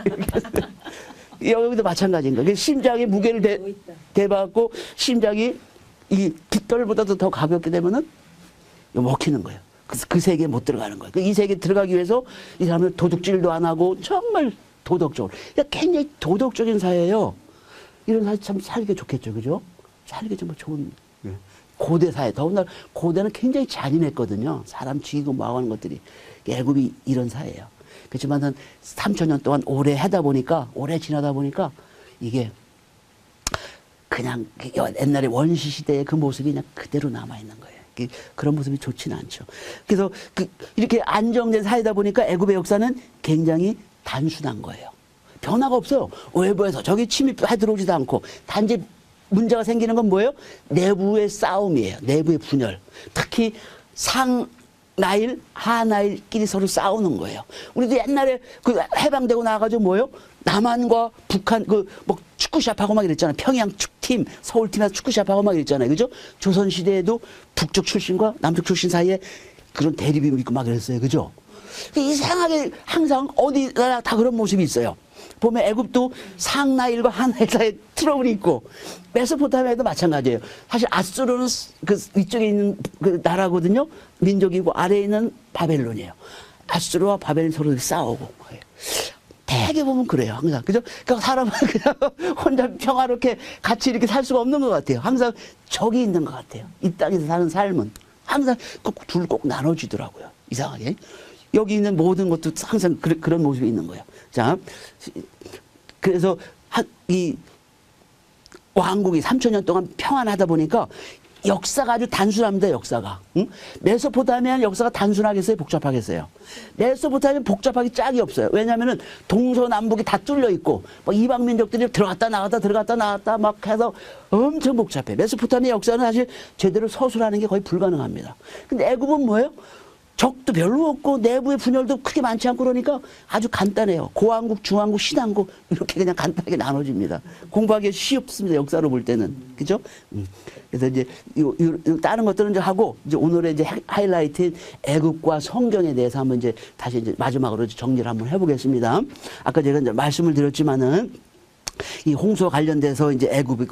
여기도 마찬가지인 거예요. 심장의 무게를 대받고 심장이 이 깃털보다도 더 가볍게 되면은 먹히는 거예요. 그 세계에 못 들어가는 거예요. 이 세계에 들어가기 위해서 이 사람은 도둑질도 안 하고 정말 도덕적으로. 그러니까 굉장히 도덕적인 사회예요. 이런 사회 참 살기 좋겠죠. 그죠? 살기 정말 좋은 고대 사회. 더군다나 고대는 굉장히 잔인했거든요. 사람 죽이고 뭐 하는 것들이. 애굽이 이런 사회예요. 그렇지만 3,000년 동안 오래 하다 보니까, 오래 지나다 보니까 이게 그냥 옛날에 원시 시대의 그 모습이 그냥 그대로 남아있는 거예요. 그런 모습이 좋지는 않죠. 그래서 이렇게 안정된 사회다 보니까 애굽의 역사는 굉장히 단순한 거예요. 변화가 없어요. 외부에서 저기 침입해 들어오지도 않고 단지 문제가 생기는 건 뭐예요? 내부의 싸움이에요. 내부의 분열. 특히 상나일, 하나일끼리 서로 싸우는 거예요. 우리도 옛날에 그 해방되고 나와가지고 뭐예요? 남한과 북한 뭐 축구샵하고 막 이랬잖아요. 평양 축팀, 서울팀에서 축구샵하고 막 이랬잖아요. 그죠? 조선시대에도 북쪽 출신과 남쪽 출신 사이에 그런 대립이 있고 막 그랬어요. 그죠? 이상하게 항상 어디나 다 그런 모습이 있어요. 보면 애굽도 상나일과 하나일 사이에 트러블이 있고 메소포타미아도 마찬가지예요. 사실 아수르는 그 위쪽에 있는 그 나라거든요. 민족이고 아래에 있는 바벨론이에요. 아수르와 바벨론 서로 싸우고. 되게 보면 그래요. 항상. 그죠? 그러니까 사람은 그냥 혼자 평화롭게 같이 이렇게 살 수가 없는 것 같아요. 항상 적이 있는 것 같아요. 이 땅에서 사는 삶은. 항상 둘 꼭 나눠지더라고요. 이상하게. 여기 있는 모든 것도 항상 그런 모습이 있는 거예요. 자, 그래서 이 왕국이 3,000년 동안 평안하다 보니까 역사가 아주 단순합니다, 역사가. 응? 메소포타미아는 역사가 단순하겠어요, 복잡하겠어요? 메소포타미아는 복잡하기 짝이 없어요. 왜냐면은 동서남북이 다 뚫려 있고, 뭐 이방 민족들이 들어갔다 나갔다 막 해서 엄청 복잡해. 메소포타미아 역사는 사실 제대로 서술하는 게 거의 불가능합니다. 근데 애굽은 뭐예요? 적도 별로 없고 내부의 분열도 크게 많지 않고 그러니까 아주 간단해요. 고왕국, 중왕국, 신왕국 이렇게 그냥 간단하게 나눠집니다. 공부하기 쉽습니다. 역사로 볼 때는. 그죠? 그래서 이제 요 다른 것들은 이제 하고 이제 오늘의 이제 하이라이트인 애굽과 성경에 대해서 한번 이제 다시 이제 마지막으로 정리를 한번 해보겠습니다. 아까 제가 이제 말씀을 드렸지만은 이 홍수와 관련돼서 이제 애굽이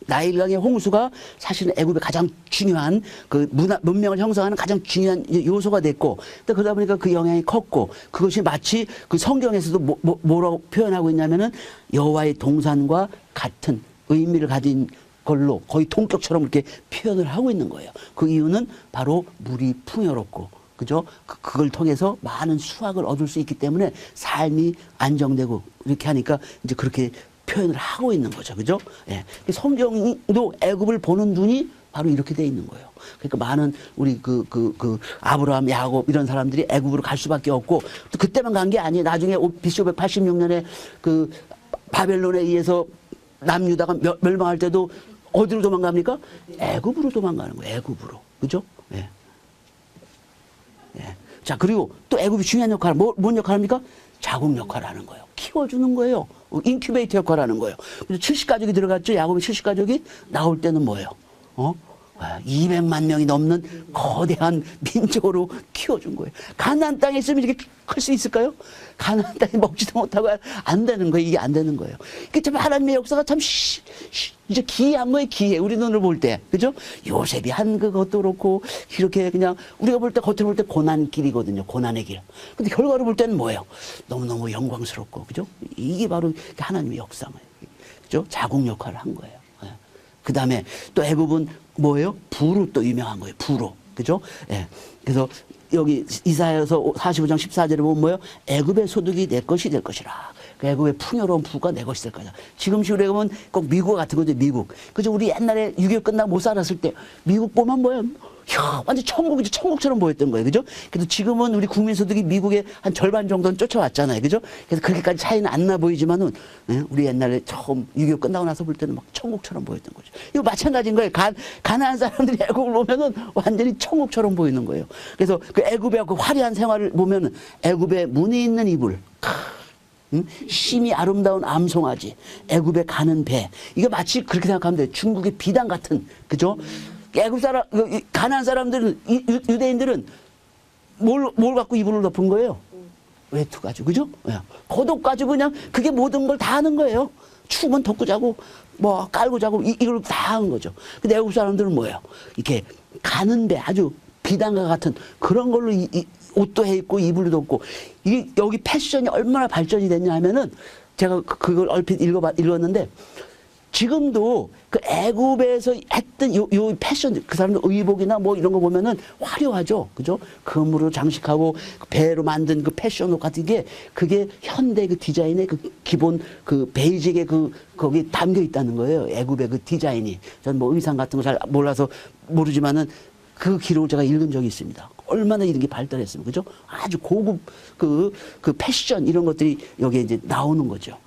나일강의 홍수가 사실은 애굽의 가장 중요한 그 문명을 형성하는 가장 중요한 요소가 됐고, 또 그러다 보니까 그 영향이 컸고, 그것이 마치 그 성경에서도 뭐라고 표현하고 있냐면은 여호와의 동산과 같은 의미를 가진 걸로 거의 동격처럼 이렇게 표현을 하고 있는 거예요. 그 이유는 바로 물이 풍요롭고, 그죠? 그걸 통해서 많은 수확을 얻을 수 있기 때문에 삶이 안정되고 이렇게 하니까 이제 그렇게 표현을 하고 있는 거죠. 그죠? 예. 성경도 애굽을 보는 눈이 바로 이렇게 돼 있는 거예요. 그러니까 많은 우리 아브라함, 야곱 이런 사람들이 애굽으로 갈 수밖에 없고, 또 그때만 간 게 아니에요. 나중에 BC 586년에 그 바벨론에 의해서 남유다가 멸망할 때도 어디로 도망갑니까? 애굽으로 도망가는 거예요. 애굽으로. 그죠? 예. 예. 자, 그리고 또 애굽이 중요한 역할을, 뭔 역할을 합니까? 자국 역할을 하는 거예요. 키워주는 거예요. 인큐베이터 역할을 하는 거예요. 그래서 70가족이 들어갔죠. 야곱의 70가족이 나올 때는 뭐예요? 200만 명이 넘는 거대한 민족으로 키워준 거예요. 가나안 땅에 있으면 이렇게 클 수 있을까요? 가나안 땅에 먹지도 못하고 안 되는 거예요. 이게 안 되는 거예요. 그게 참 하나님의 역사가 참 이제 기이한 거예요. 기이해. 우리 눈으로 볼 때. 그죠? 요셉이 한 그것도 그렇고 이렇게 그냥 우리가 볼 때 겉으로 볼 때 고난길이거든요. 고난의 길. 근데 결과로 볼 때는 뭐예요? 너무너무 영광스럽고. 그죠? 이게 바로 하나님의 역사예요. 그죠? 자국 역할을 한 거예요. 그 다음에 또 애굽은 뭐예요? 부로 또 유명한 거예요. 부로. 그죠? 예. 그래서 여기 이사야서 45장 14절에 보면 뭐예요? 애굽의 소득이 내 것이 될 것이라. 그 애굽의 풍요로운 부가 내 것이 될 거다. 지금식으로 보면 꼭 미국 같은 거죠. 미국. 그죠? 우리 옛날에 6.25 끝나고 못 살았을 때 미국 보면 뭐예요? 이야, 완전 천국이죠. 천국처럼 보였던 거예요. 그죠? 그래도 지금은 우리 국민소득이 미국의 한 절반 정도는 쫓아왔잖아요. 그죠? 그래서 그렇게까지 차이는 안 나 보이지만은, 예? 우리 옛날에 처음 6.25 끝나고 나서 볼 때는 막 천국처럼 보였던 거죠. 이거 마찬가지인 거예요. 가나안 사람들이 애굽을 보면은 완전히 천국처럼 보이는 거예요. 그래서 그 애굽의 그 화려한 생활을 보면은 애굽의 무늬 있는 이불, 심이 아름다운 암송아지, 애굽에 가는 배. 이거 마치 그렇게 생각하면 돼요. 중국의 비단 같은, 그죠? 애굽 사람, 가나안 사람들은, 유대인들은 뭘 갖고 이불을 덮은 거예요? 외투 가지고, 그죠? 겉옷 가지고 그냥 그게 모든 걸 다 하는 거예요. 추우면 덮고 자고, 뭐 깔고 자고, 이걸 다 하는 거죠. 근데 애굽 사람들은 뭐예요? 이렇게 가는 배, 아주 비단과 같은 그런 걸로 옷도 해 입고 이불도 덮고, 여기 패션이 얼마나 발전이 됐냐 하면은 제가 그걸 얼핏 읽었는데, 지금도 그 애굽에서 했던 요 패션, 그 사람들 의복이나 뭐 이런 거 보면은 화려하죠. 그죠? 금으로 장식하고 배로 만든 그 패션 옷 같은 게 그게 현대 그 디자인의 그 기본 그 베이직의 거기 담겨 있다는 거예요. 애굽의 그 디자인이. 전 뭐 의상 같은 거 잘 몰라서 모르지만은 그 기록을 제가 읽은 적이 있습니다. 얼마나 이런 게 발달했으면. 그죠? 아주 고급 그 패션 이런 것들이 여기에 이제 나오는 거죠.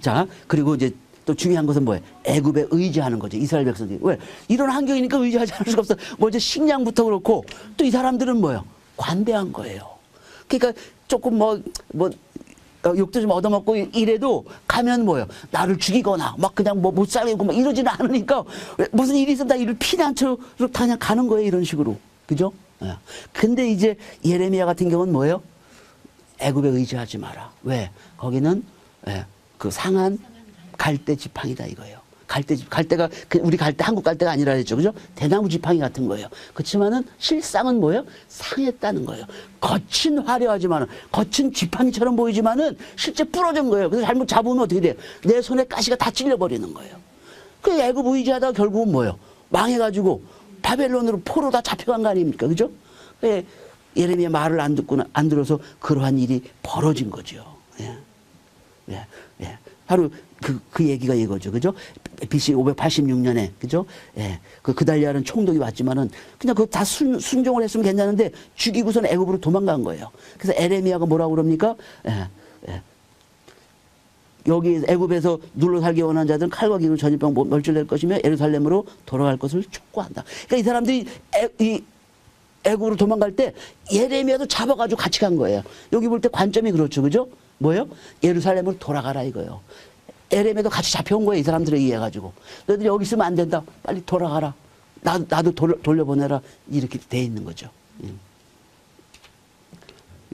자, 그리고 이제 또 중요한 것은 뭐예요? 애굽에 의지하는 거죠. 이스라엘 백성들이. 왜? 이런 환경이니까 의지하지 않을 수가 없어. 먼저 식량부터 그렇고, 또 이 사람들은 뭐예요? 관대한 거예요. 그러니까 조금 욕도 좀 얻어먹고 이래도 가면 뭐예요? 나를 죽이거나 막 그냥 뭐 못 살고 막 이러지는 않으니까 무슨 일이 있으면 다 이를 피난처로 다 그냥 가는 거예요. 이런 식으로. 그죠? 근데 이제 예레미야 같은 경우는 뭐예요? 애굽에 의지하지 마라. 왜? 거기는 그 상한 갈대 지팡이다 이거예요. 갈대가 우리 갈대 한국 갈대가 아니라 했죠, 그죠? 대나무 지팡이 같은 거예요. 그렇지만은 실상은 뭐예요? 상했다는 거예요. 겉은 화려하지만은 겉은 지팡이처럼 보이지만은 실제 부러진 거예요. 그래서 잘못 잡으면 어떻게 돼요? 내 손에 가시가 다 찔려버리는 거예요. 그 애굽 의지하다가 결국은 뭐예요? 망해가지고 바벨론으로 포로 다 잡혀간 거 아닙니까, 그죠? 예레미야 말을 안 들어서 그러한 일이 벌어진 거죠. 바로 그 얘기가 이거죠. 그죠? BC 586년에 그죠? 예, 그 그달리아는 총독이 왔지만은 그냥 그거 다 순종을 했으면 괜찮은데 죽이고선 애굽으로 도망간 거예요. 그래서 에레미야가 뭐라고 그럽니까? 여기 애굽에서 눌러 살기 원하는 자들은 칼과 기근 전염병 멸절될 것이며 예루살렘으로 돌아갈 것을 촉구한다. 그러니까 이 사람들이 이 애굽으로 도망갈 때 예레미야도 잡아가지고 같이 간 거예요. 여기 볼 때 관점이 그렇죠, 그죠? 뭐예요? 예루살렘으로 돌아가라 이거예요. 예레미야도 같이 잡혀온 거예요, 이 사람들에 의해 가지고. 너희들 여기 있으면 안 된다. 빨리 돌아가라. 나도 돌려보내라. 이렇게 돼 있는 거죠.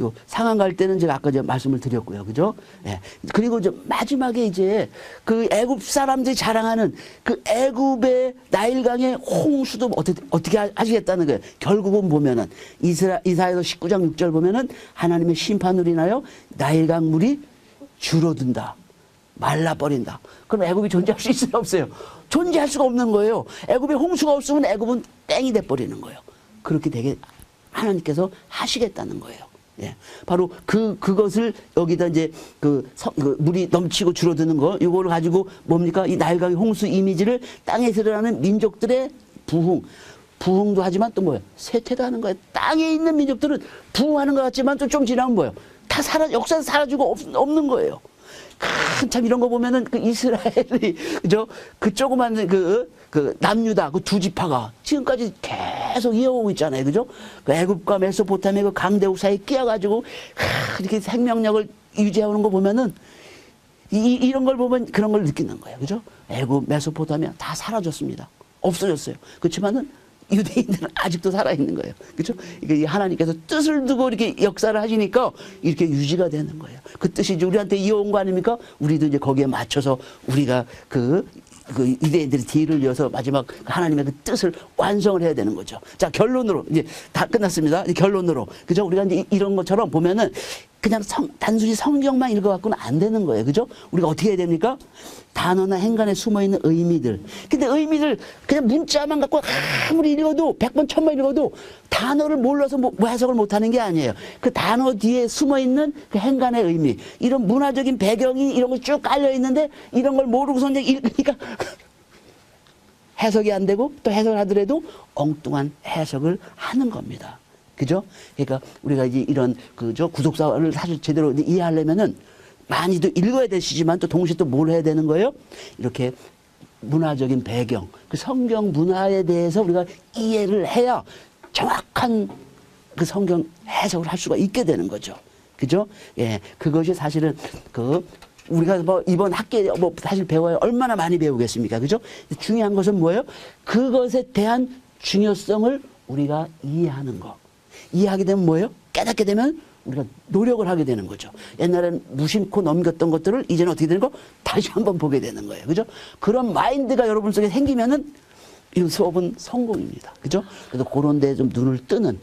요 상한 갈 때는 제가 아까 말씀을 드렸고요, 그죠? 예. 그리고 이제 마지막에 이제 그 애굽 사람들이 자랑하는 그 애굽의 나일강의 홍수도 어떻게 하시겠다는 거예요. 결국은 보면은 이사야서 19장 6절 보면은 하나님의 심판으로 인하여 나일강 물이 줄어든다, 말라버린다. 그럼 애굽이 존재할 수 있어요, 없어요? 존재할 수가 없는 거예요. 애굽에 홍수가 없으면 애굽은 땡이 돼버리는 거예요. 그렇게 되게 하나님께서 하시겠다는 거예요. 예. 바로 그것을 여기다 이제 그 물이 넘치고 줄어드는 거, 이거를 가지고 뭡니까? 이 나일강의 홍수 이미지를 땅에서 일어나는 민족들의 부흥도 하지만 또 뭐예요? 쇠퇴도 하는 거예요. 땅에 있는 민족들은 부흥하는 것 같지만 또 좀 지나면 뭐예요? 다 역사에서 사라지고 없는 거예요. 참 이런 거 보면은 그 이스라엘이 그죠? 그 조그만 그 남유다 그 두 지파가 지금까지 계속 이어오고 있잖아요, 그죠? 그 애굽과 메소포타미아 그 강대국 사이에 끼어가지고 이렇게 생명력을 유지해오는 거 보면은 이런 걸 보면 그런 걸 느끼는 거예요, 그죠? 애굽, 메소포타미아 다 사라졌습니다, 없어졌어요. 그렇지만은 유대인들은 아직도 살아있는 거예요. 그렇죠? 이게 하나님께서 뜻을 두고 이렇게 역사를 하시니까 이렇게 유지가 되는 거예요. 그 뜻이 이제 우리한테 이어온 거 아닙니까? 우리도 이제 거기에 맞춰서 우리가 그 유대인들이 뒤를 이어서 마지막 하나님의 그 뜻을 완성을 해야 되는 거죠. 자, 결론으로 이제 다 끝났습니다. 이제 결론으로. 그죠? 우리가 이제 이런 것처럼 보면은 그냥 단순히 성경만 읽어갖고는 안 되는 거예요. 그죠? 우리가 어떻게 해야 됩니까? 단어나 행간에 숨어있는 의미들. 근데 의미를 그냥 문자만 갖고 아무리 읽어도 100번, 1000번 읽어도 단어를 몰라서 뭐 해석을 못하는 게 아니에요. 그 단어 뒤에 숨어있는 그 행간의 의미. 이런 문화적인 배경이 이런 거 쭉 깔려있는데 이런 걸 모르고서 그냥 읽으니까 해석이 안 되고 또 해석을 하더라도 엉뚱한 해석을 하는 겁니다. 그죠? 그러니까 우리가 이제 이런 그죠 구속사를 사실 제대로 이해하려면은 많이도 읽어야 되시지만 또 동시에 또 뭘 해야 되는 거예요? 이렇게 문화적인 배경, 그 성경 문화에 대해서 우리가 이해를 해야 정확한 그 성경 해석을 할 수가 있게 되는 거죠. 그죠? 예, 그것이 사실은 우리가 뭐 이번 학기에 뭐 사실 배워야 얼마나 많이 배우겠습니까? 그죠? 중요한 것은 뭐예요? 그것에 대한 중요성을 우리가 이해하는 거. 이해하게 되면 뭐예요? 깨닫게 되면 우리가 노력을 하게 되는 거죠. 옛날에는 무심코 넘겼던 것들을 이제는 어떻게 되는 거? 다시 한번 보게 되는 거예요. 그죠? 그런 마인드가 여러분 속에 생기면은 이 수업은 성공입니다. 그죠? 그래서 그런 데 좀 눈을 뜨는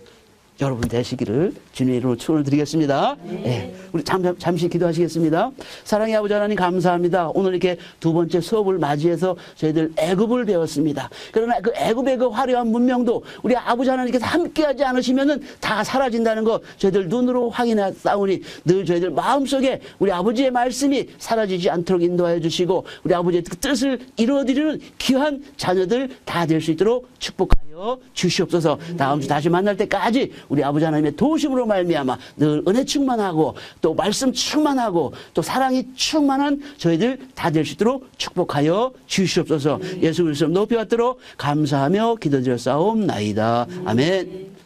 여러분 되시기를 주님의 이름으로 축원을 드리겠습니다. 네. 우리 잠시 기도하시겠습니다. 사랑의 아버지 하나님 감사합니다. 오늘 이렇게 두 번째 수업을 맞이해서 저희들 애굽을 배웠습니다. 그러나 그 애굽의 그 화려한 문명도 우리 아버지 하나님께서 함께하지 않으시면은 다 사라진다는 거 저희들 눈으로 확인해 싸우니 늘 저희들 마음속에 우리 아버지의 말씀이 사라지지 않도록 인도하여 주시고 우리 아버지의 그 뜻을 이루어드리는 귀한 자녀들 다 될 수 있도록 축복하여 주시옵소서. 다음 주 다시 만날 때까지 우리 아버지 하나님의 도우심으로 말미암아 늘 은혜 충만하고 또 말씀 충만하고 또 사랑이 충만한 저희들 다 될 수 있도록 축복하여 주시옵소서. 예수 그리스도 높이 받도록 감사하며 기도드렸사옵나이다. 아멘.